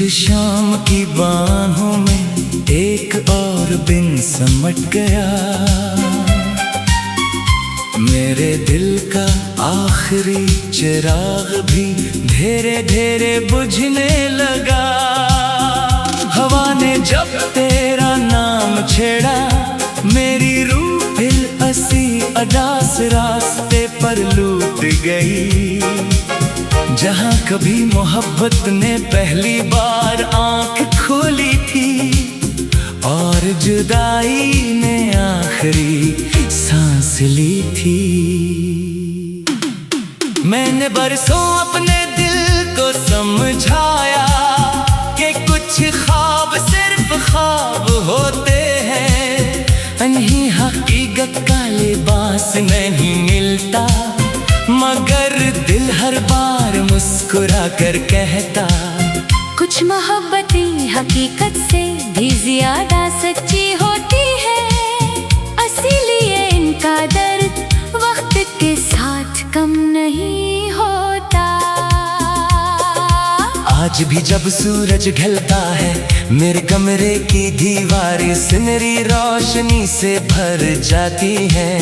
शाम की बाहों में एक और दिन समट गया। मेरे दिल का आखिरी चिराग भी धीरे धीरे बुझने लगा। हवा ने जब तेरा नाम छेड़ा, मेरी रूह फिर हंसी अदा से रास्ते पर लूट गई। जहाँ कभी मोहब्बत ने पहली बार आंख खोली थी और जुदाई ने आखिरी सांस ली थी। मैंने बरसों अपने दिल को समझाया कि कुछ ख्वाब सिर्फ ख्वाब होते हैं, नहीं हकीकत का लिबास नहीं मिलता। मगर दिल हर बार मुस्कुरा कर कहता, कुछ मोहब्बतें हकीकत से भी ज्यादा सच्ची होती है, इसीलिए इनका दर्द वक्त के साथ कम नहीं होता। आज भी जब सूरज ढलता है, मेरे कमरे की दीवारें सुनहरी रोशनी से भर जाती है।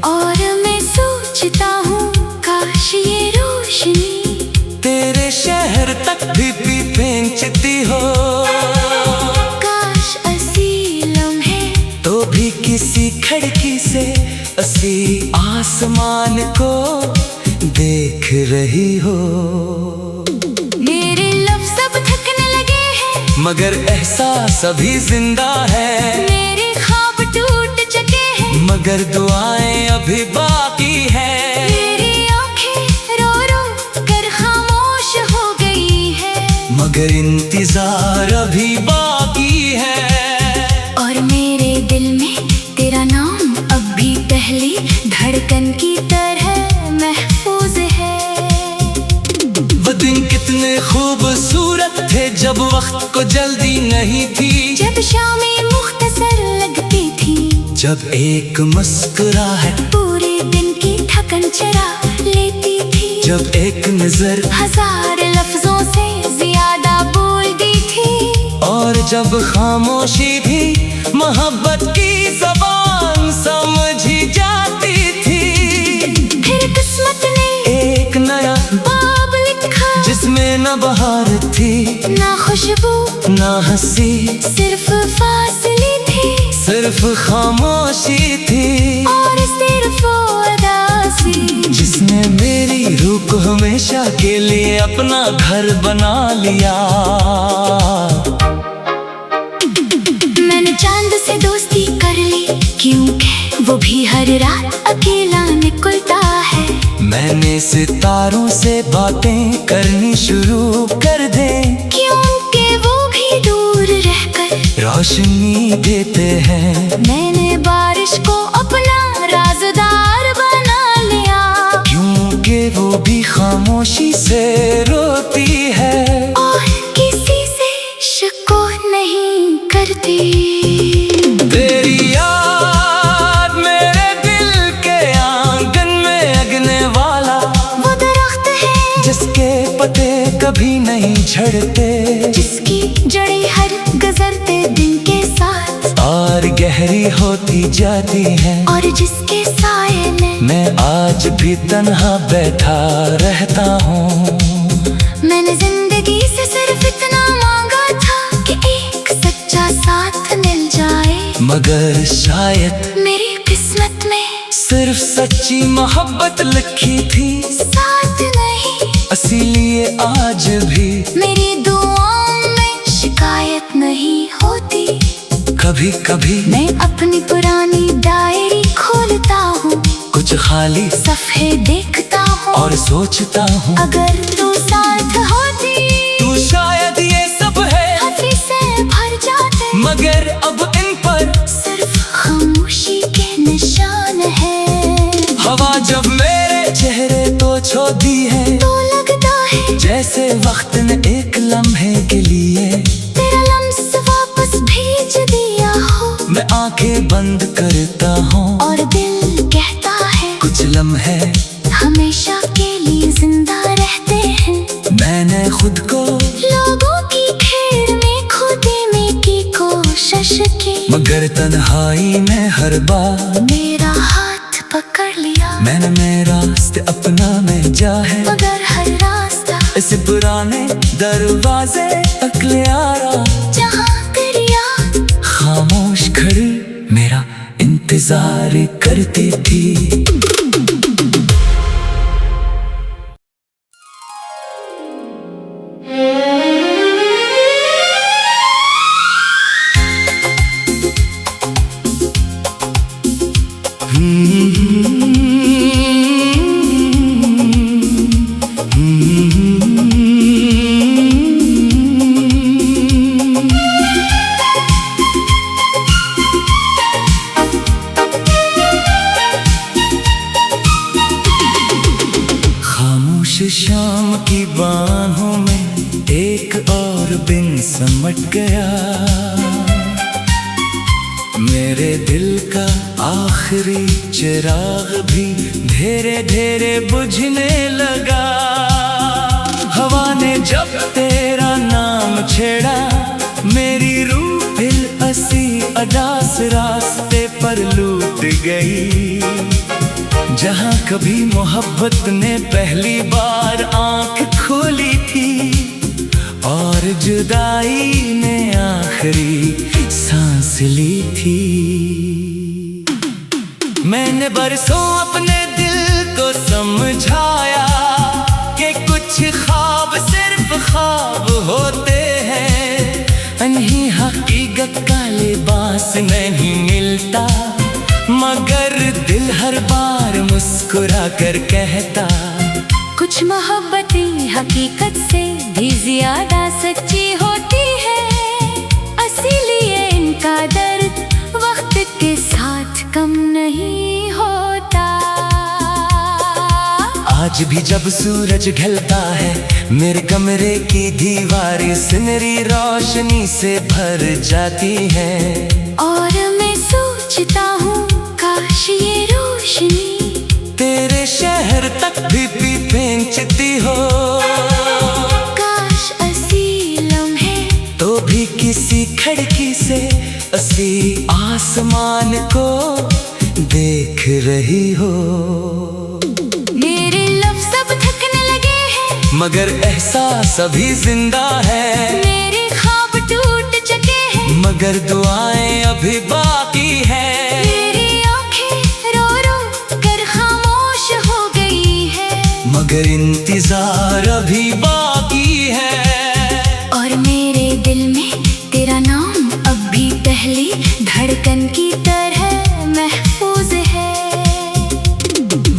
और मैं सोचता हूँ काश ये रोशनी तेरे शहर तक भी पहुंचती हो। काश ऐसी लम्हे तो भी किसी खिड़की से ऐसी आसमान को देख रही हो। मेरे लफ्ज़ अब थकने लगे हैं, मगर एहसास अभी जिंदा है। मेरे ख्वाब टूट चुके हैं, मगर दुआएं अभी बाकी है। मेरी आंखें रो रो कर खामोश हो गई है, मगर इंतजार अभी बाकी है। और मेरे दिल में तेरा नाम अब भी पहली धड़कन की तरह महफूज है। वो दिन कितने खूबसूरत थे जब वक्त को जल्दी नहीं थी, जब शामें मुख्तसर लगती थी, जब एक मुस्कुराहट पूरे दिन की थकन चुरा लेती थी, जब एक नजर हजार लफ्जों से ज्यादा बोलती थी, और जब खामोशी भी मोहब्बत की ज़बान समझी जाती थी। फिर किस्मत ने एक नया बाब लिखा, जिसमें न बहार थी ना खुशबू ना हंसी, सिर्फ फासले थे, सिर्फ खामोशी थी। और सिर्फ उदासी, जिसने मेरी रूह को हमेशा के लिए अपना घर बना लिया। मैंने चांद से दोस्ती कर ली, क्योंकि वो भी हर रात अकेला निकलता है। मैंने सितारों से बातें करनी शुरू कर दे, क्योंकि वो भी दूर रहकर रोशनी देते हैं। मैंने बारिश को अपना राज़दार बना लिया, क्योंकि वो भी खामोशी से रोती है और किसी से शको नहीं करती। तेरी याद मेरे दिल के आंगन में अगने वाला वो दरख्त है जिसके पत्ते कभी नहीं झड़ते, जिसकी जड़ें हर गुजरते दिन के साथ और गहरी होती जाती है। और जिसके साए में मैं आज भी तन्हा बैठा रहता हूँ। मैंने जिंदगी से सिर्फ इतना मांगा था कि एक सच्चा साथ मिल जाए, मगर शायद मेरी किस्मत में सिर्फ सच्ची मोहब्बत लिखी थी, साथ नहीं। इसीलिए आज भी मेरी दुआओं में शिकायत नहीं होती। कभी कभी मैं अपनी पुरानी डायरी खोलता हूँ, कुछ खाली सफ़े देखता हूँ, और सोचता हूँ अगर तू साथ होती तू शायद ये सब है हंसी से भर जाते, मगर अब इन पर सिर्फ खामोशी के निशान है। हवा जब मेरे चेहरे तो छोती है, तो लगता है जैसे वक्त ने एक लम्हे के लिए तेरा लम्स वापस भेज दिया हो। मैं आंखें बंद करता हूँ और दिल कहता है कुछ लम्हे हमेशा के लिए जिंदा रहते हैं। मैंने खुद मगर तन्हाई में हर बार मेरा हाथ पकड़ लिया। मैंने मेरा रास्ते अपना में जा है, मगर हर रास्ता इस पुराने दरवाजे तक ले आ रहा। जहाँ करिया खामोश खड़ी मेरा इंतजार करती थी। खामोश शाम की बाहों में एक और बिन समट गया। मेरे दिल का आखिरी चिराग भी धीरे धीरे बुझने लगा। हवा ने जब तेरा नाम छेड़ा, मेरी रूह फिर असी अदास रास्ते पर लूट गई। जहाँ कभी मोहब्बत ने पहली बार आंख खोली थी, और जुदाई ने आखिरी सांस ली थी। मैंने बरसों अपने दिल को समझाया कि कुछ ख्वाब सिर्फ ख्वाब होते हैं, अनही हकीकत का लिबास नहीं मिलता। मगर दिल हर बार मुस्कुरा कर कहता, कुछ मोहब्बतें हकीकत से भी ज्यादा सच्ची होती है। इसीलिए इनका दर्द वक्त के साथ कम नहीं होता। आज भी जब सूरज ढलता है, मेरे कमरे की दीवारें सुनहरी रोशनी से भर जाती है। और मैं सोचता हूँ काश ये रोशनी तेरे शहर तक भी पहुंचती हो। काश असी लम्हे तो भी किसी खिड़की से असी आसमान को देख रही हो। मेरे लफ्ज़ अब थकने लगे हैं, मगर एहसास अभी जिंदा है। मेरे ख्वाब टूट चुके हैं, मगर दुआएं अभी बाकी है। मेरी आंखें रो रो कर खामोश हो गई है, मगर इंतजार अभी बाकी है। और मेरे दिल में तेरा नाम अब भी पहली धड़कन की तरह महफूज है।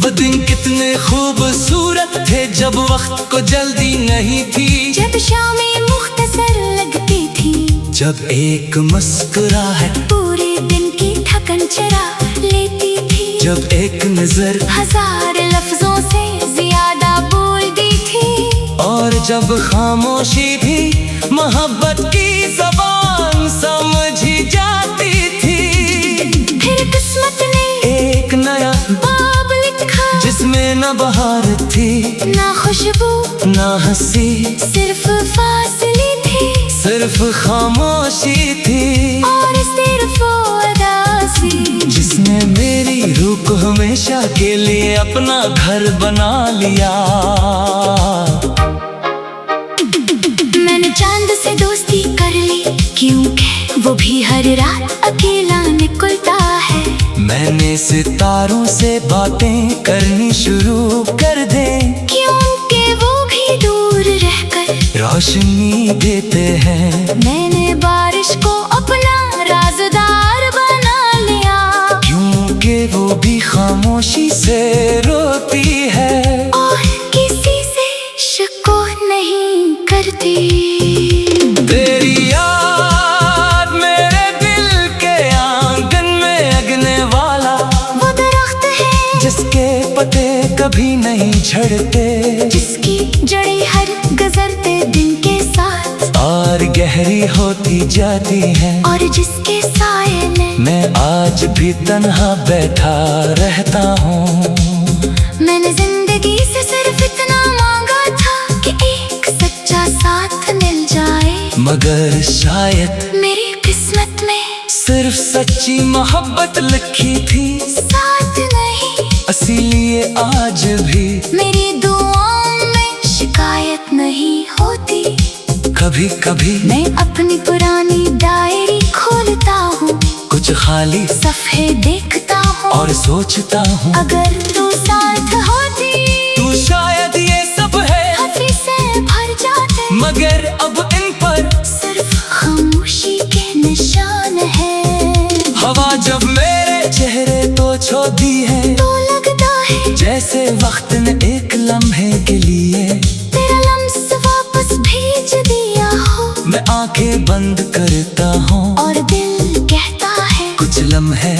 वो दिन कितने खूबसूरत थे जब वक्त को जल्दी नहीं थी। जब शामें मुख्तसर लगती थी, जब एक मुस्कुराहट पूरे दिन की थकन चरा लेती थी। जब एक नजर हजार लफ्जों से ज्यादा बोलती थी। और जब खामोशी भी मोहब्बत की ज़बान समझी जाती थी। फिर किस्मत ने एक नया बाब लिखा, जिसमें न बहार थी, ना खुशबू ना हंसी, सिर्फ फासले थे, सिर्फ खामोशी थी। और सिर्फ उदासी, जिसने मेरी रूह को हमेशा के लिए अपना घर बना लिया। मैंने चांद से दोस्ती कर ली, क्योंकि वो भी हर रात अकेला निकलता है। मैंने सितारों से बातें करनी शुरू कर दे, क्योंकि वो भी दूर रहकर रोशनी देते हैं। मैंने बारिश को अपना राज़दार बना लिया, क्योंकि वो भी खामोशी से रोती है। और किसी से शिको नहीं करती। तेरी याद मेरे दिल के आंगन में अगने वाला वो दरख्त है जिसके पत्ते कभी नहीं झड़ते, जिसकी जड़ें हर गुजरते दिन के साथ और गहरी होती जाती है। और जिसके साए में मैं आज भी तन्हा बैठा रहता हूँ। मैंने जिंदगी से सिर्फ इतना मांगा था कि एक सच्चा साथ मिल जाए, मगर शायद मेरी किस्मत में सिर्फ सच्ची मोहब्बत लिखी थी, साथ नहीं इसीलिए आज भी मेरी दुआओं में शिकायत नहीं होती। कभी कभी मैं अपनी पुरानी डायरी खोलता हूँ, कुछ खाली सफ़े देखता हूँ और सोचता हूँ, अगर तू साथ होती तू शायद ये सब है हंसी से भर जाते, मगर अब इन पर सिर्फ खामोशी के निशान है। हवा जब मेरे चेहरे को छूती है, तो लगता है जैसे वक्त ने एक लम्हे के लिए तेरा लम्स वापस भेज दिया हो। मैं आंखें बंद करता हूँ और दिल कहता है कुछ लम्हे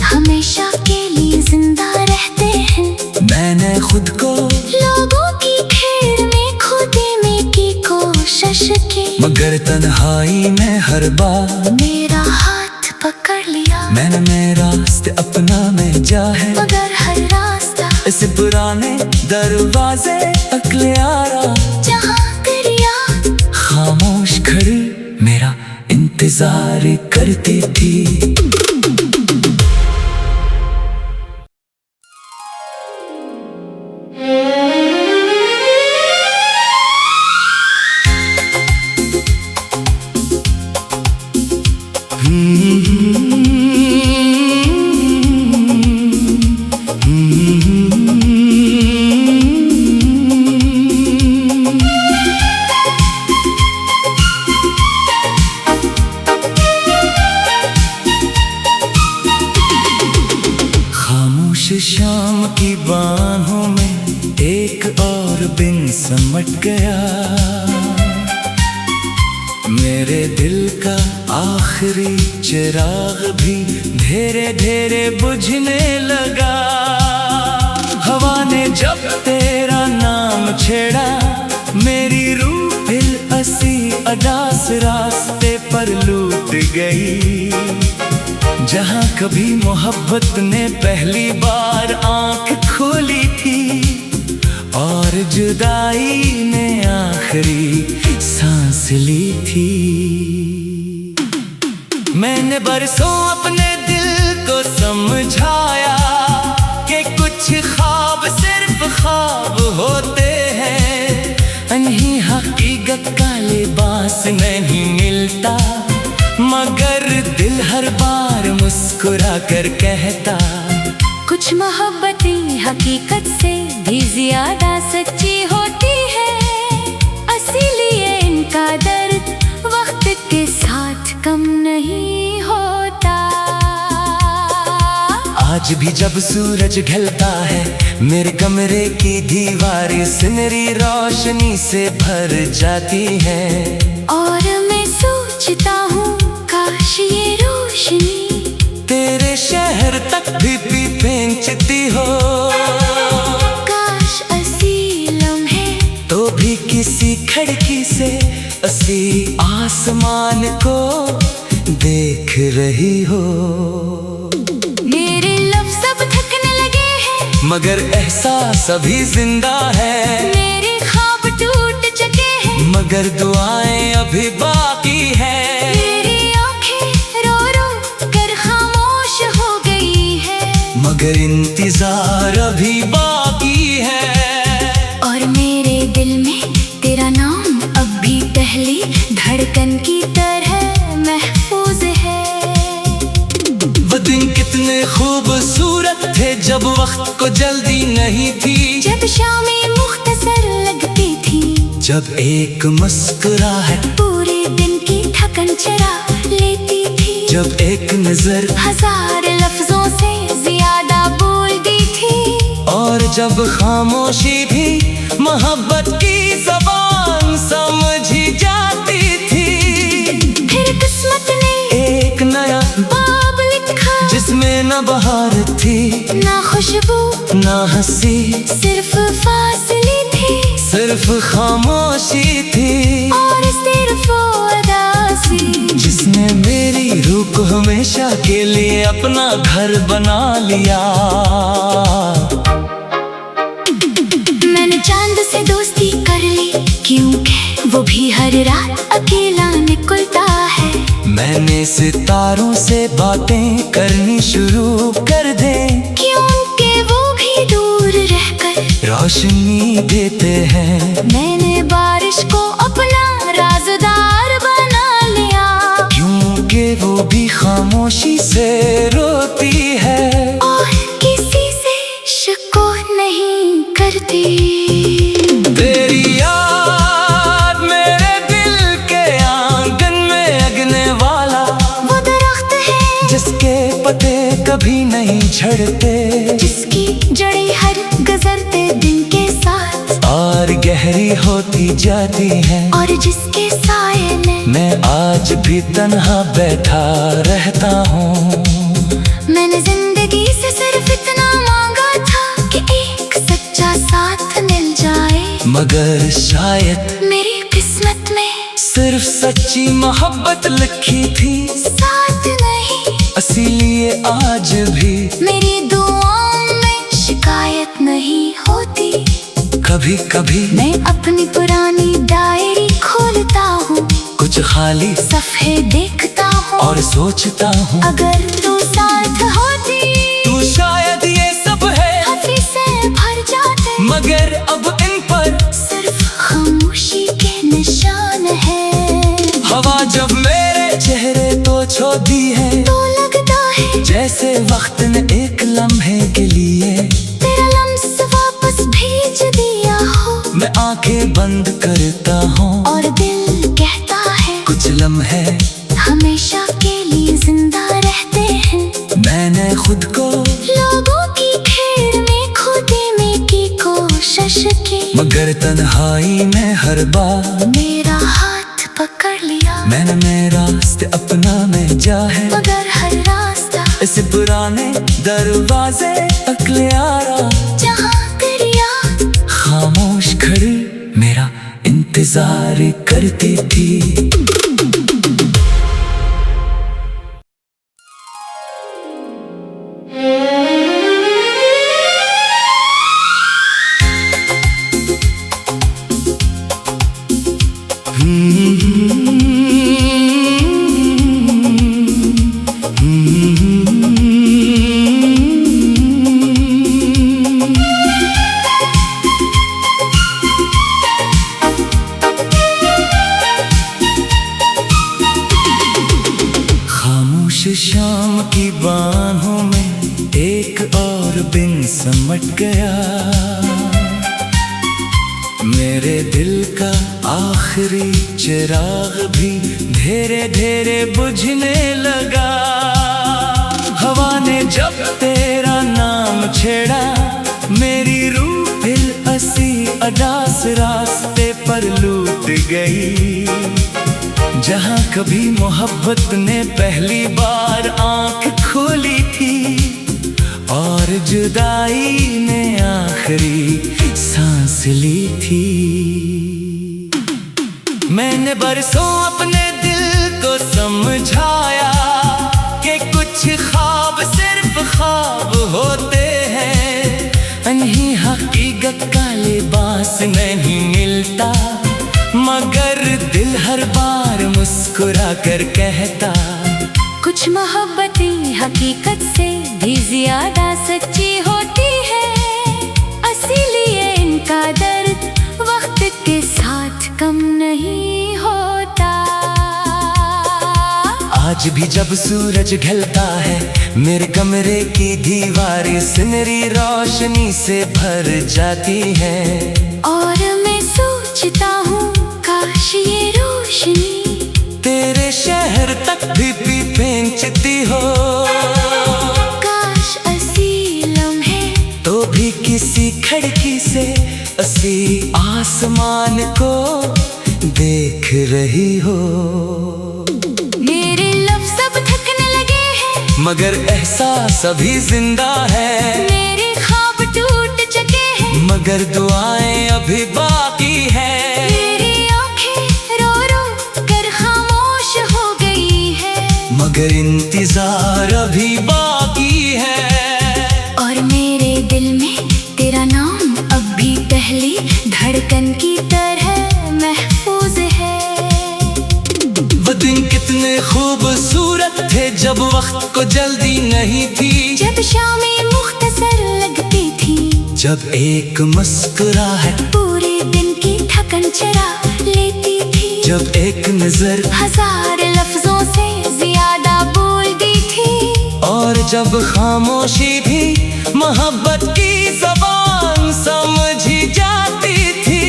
हमेशा के लिए जिंदा रहते हैं। मैंने खुद को लोगों की भीड़ में खो देने की कोशिश की, मगर तन्हाई में हर बार मेरा हाथ पकड़ लिया। मैंने मेरा रास्ते अपना में जा है, मगर हर रास्ता इस पुराने दरवाजे तक ले आ रहा, जहाँ तेरी याद खामोश खड़ी मेरा इंतजार करती थी। खामोश शाम की बाहों में एक और दिन समट गया, मेरे दिल का आखिरी चिराग भी धीरे धीरे बुझने लगा। हवा ने जब तेरा नाम छेड़ा, मेरी रूह फिर हंसी अदास रास्ते पर लूट गई। जहाँ कभी मोहब्बत ने पहली बार आंख खोली थी और जुदाई ने आखिरी सांस ली थी, मैंने बरसों अपने दिल को समझाया कि कुछ ख्वाब सिर्फ ख्वाब होते हैं, इन्हीं हकीकत का लिबास नहीं मिलता, मगर दिल हर बार मुस्कुरा कर कहता कुछ मोहब्बतें हकीकत से भी ज्यादा सच्ची होती है, इसीलिए इनका दर्द वक्त के साथ कम नहीं होता। आज भी जब सूरज ढलता है, मेरे कमरे की दीवारें सुनहरी रोशनी से भर जाती है, और मैं सोचता हूँ काश ये रोशनी तेरे शहर तक भी पहुंचती हो, काश असी लम्हे तो भी किसी खिड़की से असी आसमान को देख रही हो। मेरे लफ्ज़ अब थकने लगे हैं, मगर एहसास अभी जिंदा है, मेरे ख्वाब टूट चुके हैं, मगर दुआएं अभी बाकी है, मेरी आंखें रो रो कर खामोश हो गई है, मगर इंतजार अभी बाकी है, और मेरे दिल में तेरा नाम अब भी पहली धड़कन की तरह महफूज है। वो दिन कितने खूबसूरत थे जब वक्त को जल्दी नहीं थी, जब शामें मुख्तसर लगती थी, जब एक मुस्कुराहट पूरे दिन की थकन चरा लेती थी, जब एक नजर हजार लफ्जों से ज्यादा बोलती थी, और जब खामोशी भी मोहब्बत की ज़बान समझी जाती थी। फिर किस्मत ने एक नया बाब लिखा, जिसमें न बहार थी, ना खुशबू ना हंसी, सिर्फ फासले थे, सिर्फ खामोशी थी, और सिर्फ उदासी, जिसने मेरी रूह को हमेशा के लिए अपना घर बना लिया। मैंने चांद से दोस्ती कर ली, क्योंकि वो भी हर रात अकेला निकलता है, मैंने सितारों से बातें करनी शुरू कर दे, क्योंकि वो भी दूर रहकर रोशनी देते हैं। मैंने बारिश को अपना राज़दार बना लिया, क्योंकि वो भी खामोशी से रोती है और किसी से शको नहीं करती। तेरी याद मेरे दिल के आंगन में अगने वाला वो दरख्त है जिसके पत्ते कभी नहीं झड़ते, जिसकी जड़ें हर गुजरते दिन के साथ और गहरी होती जाती है, और जिसके साये में मैं आज भी तन्हा बैठा रहता हूँ। मैंने जिंदगी से सिर्फ इतना मांगा था कि एक सच्चा साथ मिल जाए, मगर शायद मेरी किस्मत में सिर्फ सच्ची मोहब्बत लिखी थी, साथ नहीं। इसीलिए आज भी मेरी दुआओं में शिकायत नहीं होती। कभी कभी मैं अपनी पुरानी डायरी खोलता हूँ, कुछ खाली सफ़े देखता हूँ, और सोचता हूँ अगर तू साथ होती तू शायद ये सब है हंसी से भर जाते, मगर अब इन पर सिर्फ खामोशी के निशान है। हवा जब मेरे चेहरे तो छोड़ी है, तो लगता है जैसे वक्त ने एक लम्हे के लिए तेरा लम्स वापस भेज दिया हो। मैं आंखें बंद करता हूँ और दिल कहता है कुछ लम्हे हमेशा के लिए जिंदा रहते हैं। मैंने खुद को लोगों की भीड़ में खो देने की कोशिश की, मगर तन्हाई में हर बार मेरा हाथ पकड़ लिया। मैंने मेरा रास्ते अपना में जा है, मगर हर रास्ता इस पुराने दरवाजे तक ले आ रहा, जहाँ तेरी याद खामोश खड़ी मेरा इंतजार करती थी। खामोश शाम की बाहों में एक और बिन समट गया, मेरे दिल का आखिरी चिराग भी धीरे धीरे बुझने लगा। हवा ने जब तेरा नाम छेड़ा, मेरी रूह फिर असी अदास रास्ते पर लूट गई, जहाँ कभी मोहब्बत ने पहली बार आंख खोली थी, और जुदाई ने आखिरी सांस ली थी। मैंने बरसों अपने दिल को समझाया कि कुछ ख्वाब सिर्फ ख्वाब होते हैं, अनही हकीकत का लिबास नहीं मिलता, मगर दिल हर बार मुस्कुरा कर कहता, कुछ मोहब्बतें हकीकत से भी ज्यादा सच्ची होती है, इसीलिए इनका दर्द वक्त के साथ कम नहीं होता। आज भी जब सूरज ढलता है, मेरे कमरे की दीवारें सुनहरी रोशनी से भर जाती है, और मैं सोचता हूँ काश ये रोशनी तेरे शहर तक भी पहुंचती हो, काश असी लम्हे तो भी किसी खिड़की से असी आसमान को देख रही हो। मेरे लफ्ज़ अब थकने लगे हैं, मगर एहसास अभी जिंदा है, मेरे ख्वाब टूट चुके हैं, मगर दुआएं अभी बाकी है, मेरी आँखें रो रो कर खामोश हो गई है, मगर इंतजार अभी बाकी है, और मेरे दिल में तेरा नाम अब भी पहली धड़कन की तरह महफूज है। वो दिन कितने खूबसूरत थे जब वक्त को जल्दी नहीं थी, जब शामें मुख्तसर लगती थी, जब एक मुस्कुराहट पूरे दिन की थकन चरा लेती थी, जब एक नजर हजार लफ्जों से ज्यादा बोलती थी, और जब खामोशी भी मोहब्बत की ज़बान समझी जाती थी।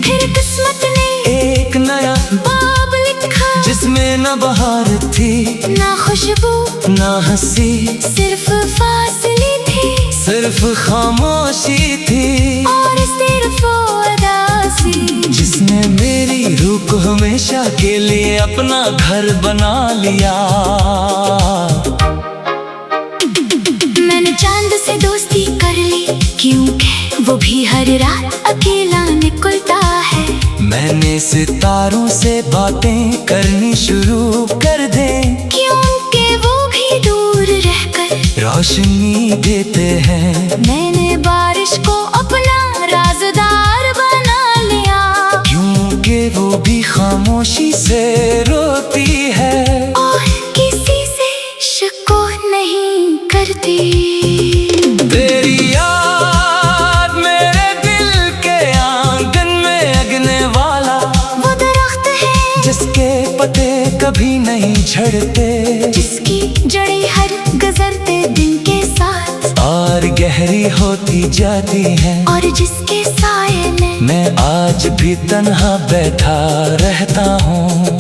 फिर किस्मत ने एक नया बाब लिखा, जिसमें न बहार थी, ना खुशबू ना हंसी, सिर्फ फासले थे, सिर्फ खामोशी थी, और सिर्फ उदासी, जिसने मेरी रूह को हमेशा के लिए अपना घर बना लिया। मैंने चांद से दोस्ती कर ली, क्योंकि वो भी हर रात अकेला निकलता है। मैंने सितारों से बातें करनी शुरू कर दे, क्योंकि वो भी दूर रहकर रोशनी देते हैं। मैंने बारिश को अपना राज़दार बना लिया, क्योंकि वो भी खामोशी से रोती है, और किसी से शिको नहीं करती। तेरी याद मेरे दिल के आंगन में अगने वाला वो दरख्त है जिसके पत्ते कभी नहीं झड़ते, जिसकी जड़ें हर गुजरते दिन के साथ और गहरी होती जाती है, और जिसके साए में मैं आज भी तन्हा बैठा रहता हूँ।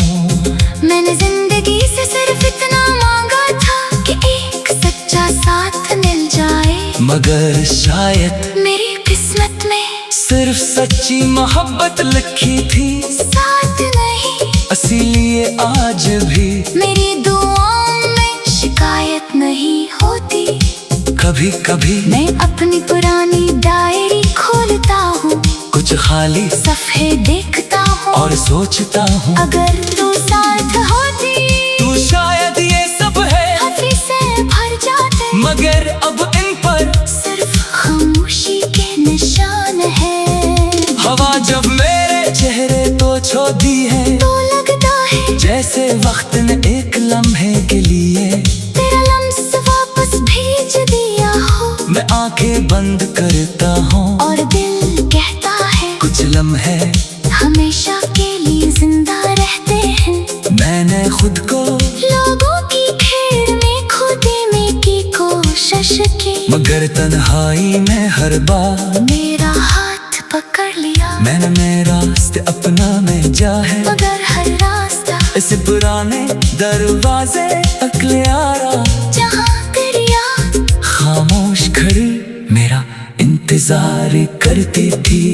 मैंने जिंदगी से सिर्फ इतना मांगा था कि एक सच्चा साथ मिल जाए, मगर शायद मेरी किस्मत में सिर्फ सच्ची मोहब्बत लिखी थी, साथ नहीं। इसीलिए आज भी मेरी दुआओं में शिकायत नहीं होती। कभी कभी मैं अपनी पुरानी डायरी खोलता हूँ, कुछ खाली सफ़े देखता हूँ, और सोचता हूँ अगर तू साथ होती तू शायद ये सब है, हंसी से भर जाते, मगर अब इन पर सिर्फ खामोशी के निशान है। हवा जब मेरे चेहरे को छू दी है, तो लगता है जैसे वक्त ने एक लम्हे के लिए तेरा लम्स वापस भेज दिया हो। मैं आंखें बंद करता हूँ, और दिल कहता है कुछ लम्हे हमेशा के लिए जिंदा रहते हैं। मैंने खुद को लोगों की भीड़ में खो देने की कोशिश की, मगर तन्हाई में हर बार मेरा हाथ पकड़ लिया। मैंने मेरा रास्ते अपना में जा है, मगर हर रास्ता इस पुराने दरवाजे तक ले आ रहा, जहाँ तेरी याद खामोश खड़ी मेरा इंतजार करती थी।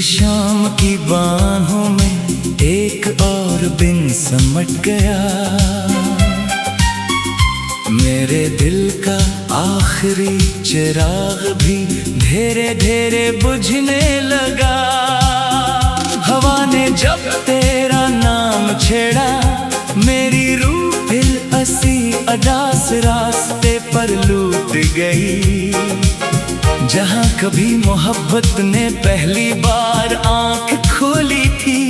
शाम की बाहों में एक और बिन समट गया, मेरे दिल का आखिरी चिराग भी धीरे धीरे बुझने लगा। हवा ने जब तेरा नाम छेड़ा, मेरी रूह फिर असी अदा से रास्ते पर लूट गई। जहाँ कभी मोहब्बत ने पहली बार आंख खोली थी,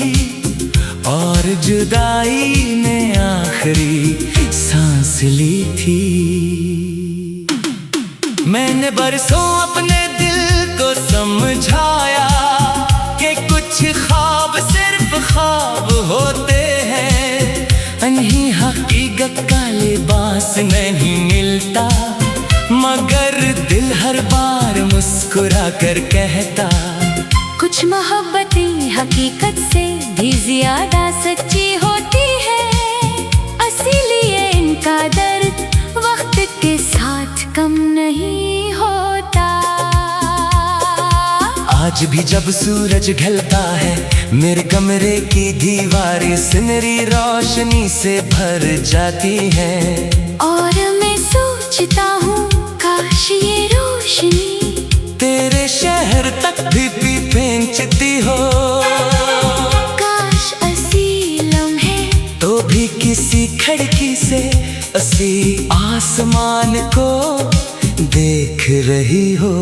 और जुदाई ने आखिरी सांस ली थी। मैंने बरसों अपने दिल को समझाया कि कुछ ख्वाब सिर्फ ख्वाब होते हैं, अनही हकीकत का लिबास नहीं मिलता, मगर दिल हर बार मुस्कुरा कर कहता, कुछ मोहब्बतें हकीकत से भी ज्यादा सच्ची होती है, इसीलिए इनका दर्द वक्त के साथ कम नहीं होता। आज भी जब सूरज ढलता है मेरे कमरे की दीवारें सुनहरी रोशनी से भर जाती है। और मैं सोचता हूँ काश ये रोशनी तेरे शहर तक भी पहुंचती हो। काश असीलम है तो भी किसी खिड़की से असी आसमान को देख रही हो।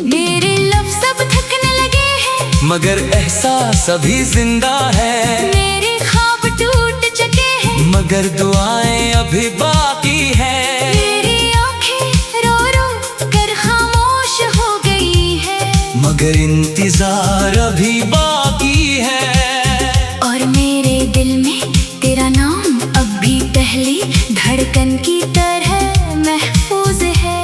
मेरे लफ्ज़ अब थकने लगे हैं मगर एहसास अभी जिंदा है। मेरे ख्वाब टूट चुके हैं मगर दुआएं अभी बाकी है। मेरी आंखें रो रो कर खामोश हो गई है मगर इंतजार अभी बाकी है। और मेरे दिल में तेरा नाम अब भी पहली धड़कन की तरह महफूज है।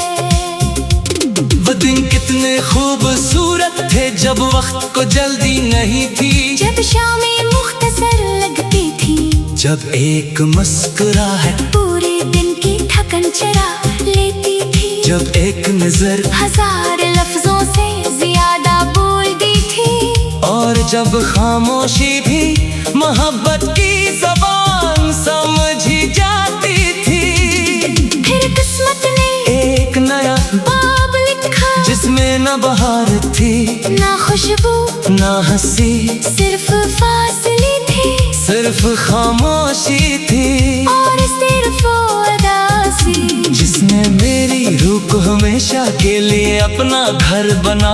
वो दिन कितने खूबसूरत थे जब वक्त को जल्दी नहीं थी। जब शामें मुख्तसर लगती थी जब एक मुस्कुराहट पूरे दिन की थकन चरा लेती थी। जब एक नजर हजार लफ्जों से ज्यादा बोलती थी। और जब खामोशी भी मोहब्बत की ज़बान समझी जाती थी। फिर किस्मत ने एक नया बाब लिखा जिसमें न बहार थी ना खुशबू न हंसी सिर्फ फासले थे। सिर्फ खामोशी थी और सिर्फ उदासी जिसने मेरी रूह को हमेशा के लिए अपना घर बना